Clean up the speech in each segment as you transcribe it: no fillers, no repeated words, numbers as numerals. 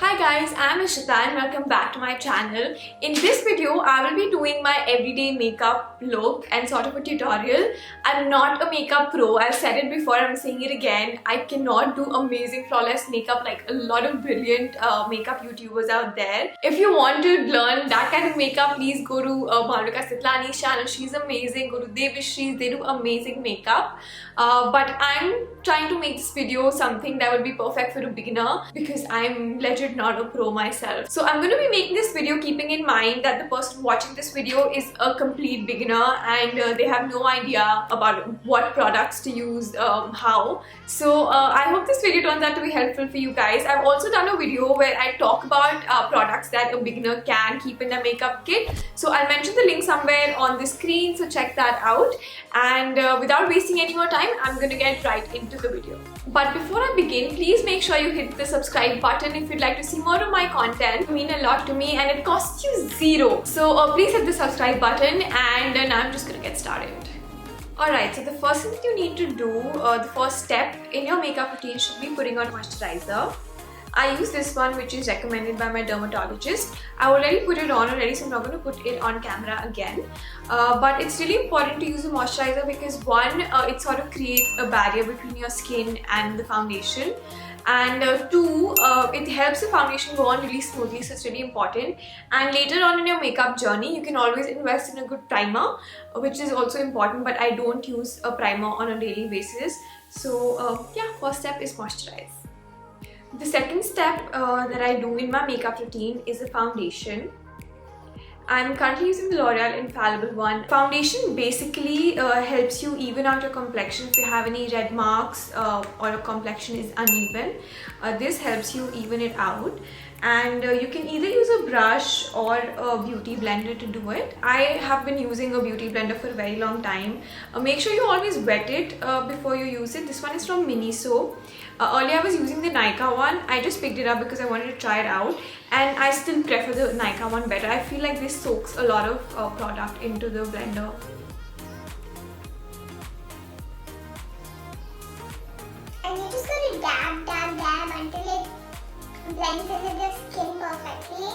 Hi guys, I'm Ishita and welcome back to my channel. In this video, I will be doing my everyday makeup look and sort of a tutorial. I'm not a makeup pro. I've said it before, I'm saying it again. I cannot do amazing flawless makeup like a lot of brilliant makeup YouTubers out there. If you want to learn that kind of makeup, please go to Stila's channel. She's amazing. Go to Devishree's. They do amazing makeup. But I'm trying to make this video something that would be perfect for a beginner because I'm legit not a pro myself. So I'm going to be making this video keeping in mind that the person watching this video is a complete beginner and they have no idea about what products to use, how. So I hope this video turns out to be helpful for you guys. I've also done a video where I talk about products that a beginner can keep in their makeup kit. So I'll mention the link somewhere on the screen, so check that out. And without wasting any more time, I'm going to get right into the video. But before I begin, please make sure you hit the subscribe button if you'd like to see more of my content. It means a lot to me and it costs you zero. So please hit the subscribe button and now I'm just going to get started. Alright, so the first thing that you need to do, the first step in your makeup routine should be putting on moisturizer. I use this one which is recommended by my dermatologist. I already put it on already, so I'm not going to put it on camera again. But it's really important to use a moisturizer because one, it sort of creates a barrier between your skin and the foundation. And two, it helps the foundation go on really smoothly, so it's really important. And later on in your makeup journey, you can always invest in a good primer, which is also important, but I don't use a primer on a daily basis. So yeah, first step is moisturize. The second step that I do in my makeup routine is a foundation. I'm currently using the L'Oreal Infallible one. Foundation basically helps you even out your complexion if you have any red marks or your complexion is uneven. This helps you even it out. And you can either use a brush or a beauty blender to do it. I have been using a beauty blender for a very long time. Make sure you always wet it before you use it. This one is from Miniso. Earlier I was using the Nykaa one. I just picked it up because I wanted to try it out, and I still prefer the Nykaa one better. I feel like this soaks a lot of product into the blender. And you just gotta dab, dab, dab until it blends in with your skin perfectly.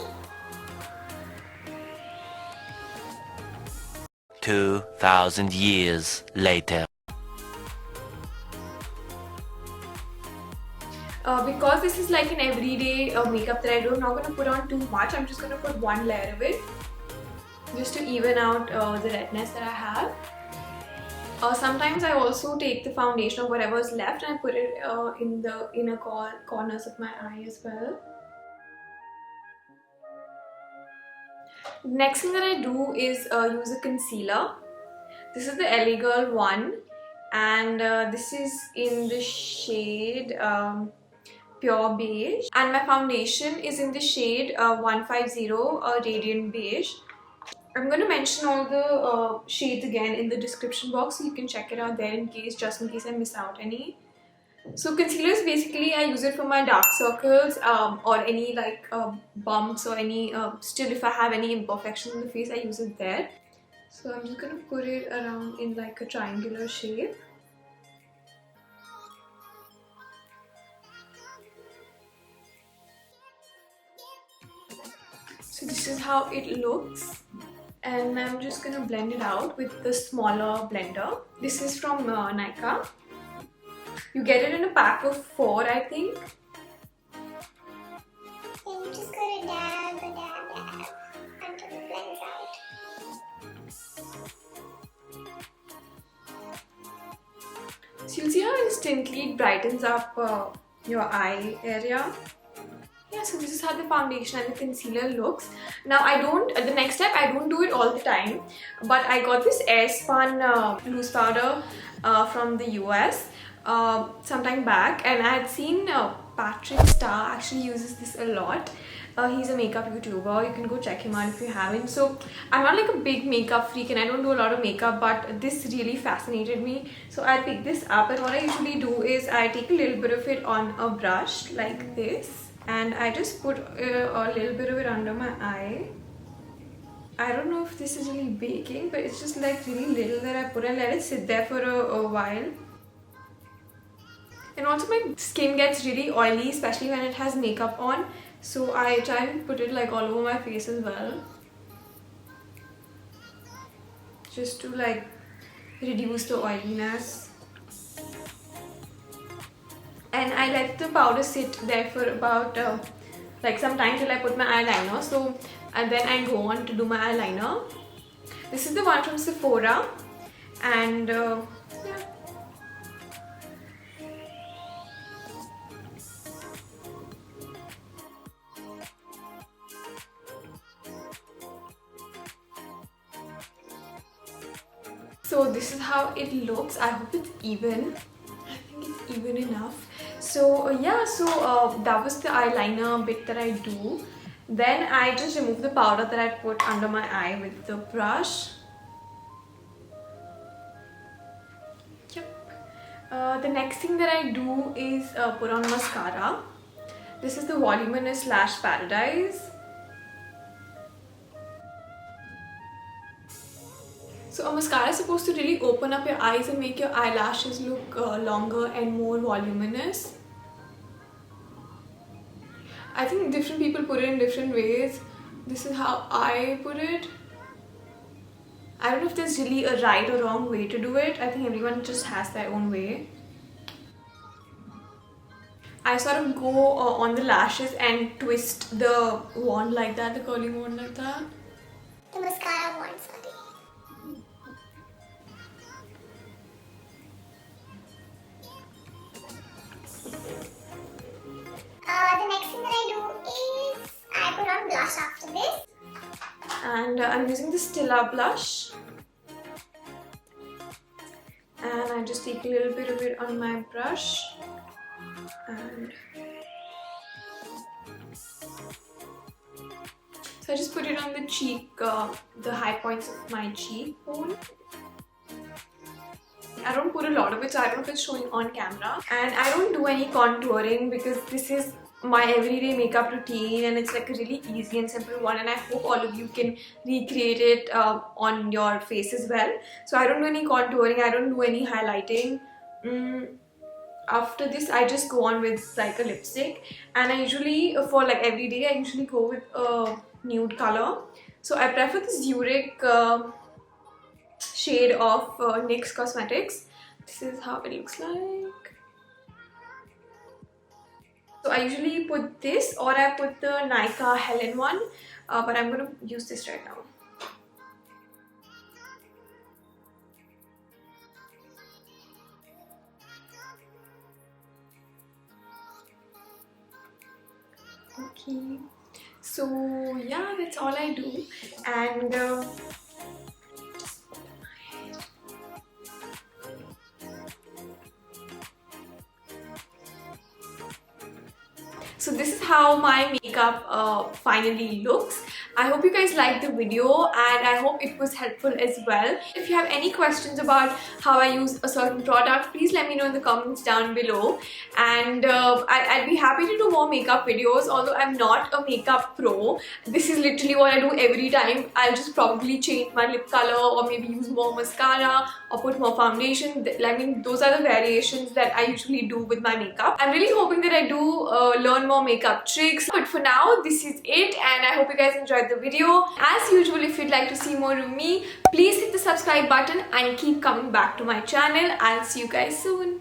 2,000 years later. Because this is like an everyday makeup that I do, I'm not going to put on too much. I'm just going to put one layer of it just to even out the redness that I have. Sometimes I also take the foundation or whatever is left and I put it in the inner corners of my eye as well. Next thing that I do is use a concealer. This is the LA Girl one, and this is in the shade Pure Beige, and my foundation is in the shade 150 Radiant Beige. I'm going to mention all the shades again in the description box so you can check it out there just in case I miss out any. So concealer is basically, I use it for my dark circles or any like bumps or any still if I have any imperfections in the face, I use it there. So I'm just going to put it around in like a triangular shape. So this is how it looks, and I'm just going to blend it out with the smaller blender. This is from Nykaa. You get it in a pack of 4, I think. And you just gotta dab, dab, dab until it blends out. So you'll see how instantly it brightens up your eye area. Yeah, so this is how the foundation and the concealer looks. Now the next step, I don't do it all the time, but I got this Airspun loose powder from the US sometime back, and I had seen Patrick Star actually uses this a lot. He's a makeup YouTuber. You can go check him out if you haven't. So I'm not like a big makeup freak and I don't do a lot of makeup, but this really fascinated me. So I picked this up, and what I usually do is I take a little bit of it on a brush like this, and I just put a little bit of it under my eye. I don't know if this is really baking, but it's just like really little that I put and let it sit there for a while. And also my skin gets really oily, especially when it has makeup on. So I try to put it like all over my face as well, just to like reduce the oiliness. And I let the powder sit there for about like some time till I put my eyeliner. So and then I go on to do my eyeliner. This is the one from Sephora, and yeah. So this is how it looks. I hope it's even. I think it's even enough. So yeah, so that was the eyeliner bit that I do. Then I just remove the powder that I put under my eye with the brush. Yep. The next thing that I do is put on mascara. This is the Voluminous Lash Paradise. So a mascara is supposed to really open up your eyes and make your eyelashes look longer and more voluminous. I think different people put it in different ways. This is how I put it. I don't know if there's really a right or wrong way to do it. I think everyone just has their own way. I sort of go on the lashes and twist the wand like that, the curling wand like that. The mascara wand, sorry. The next thing that I do is I put on blush after this. And I'm using the Stila blush. And I just take a little bit of it on my brush. And so I just put it on the cheek, the high points of my cheekbone. I don't put a lot of it, so I don't know if it's showing on camera. And I don't do any contouring because this is my everyday makeup routine and it's like a really easy and simple one, and I hope all of you can recreate it on your face as well. So I don't do any contouring, I don't do any highlighting. After this I just go on with like a lipstick, and I usually for like every day I usually go with a nude color. So I prefer this Zurich shade of NYX Cosmetics. This is how it looks like. So I usually put this, or I put the Nykaa Helen one, but I'm going to use this right now. Okay, so yeah, that's all I do. And so this is how my makeup finally looks. I hope you guys liked the video and I hope it was helpful as well. If you have any questions about how I use a certain product, please let me know in the comments down below. And I'd be happy to do more makeup videos, although I'm not a makeup pro. This is literally what I do every time. I'll just probably change my lip color or maybe use more mascara or put more foundation. I mean, those are the variations that I usually do with my makeup. I'm really hoping that I do learn more makeup tricks. But for now, this is it, and I hope you guys enjoyed the video. As usual, if you'd like to see more of me, please hit the subscribe button and keep coming back to my channel. I'll see you guys soon.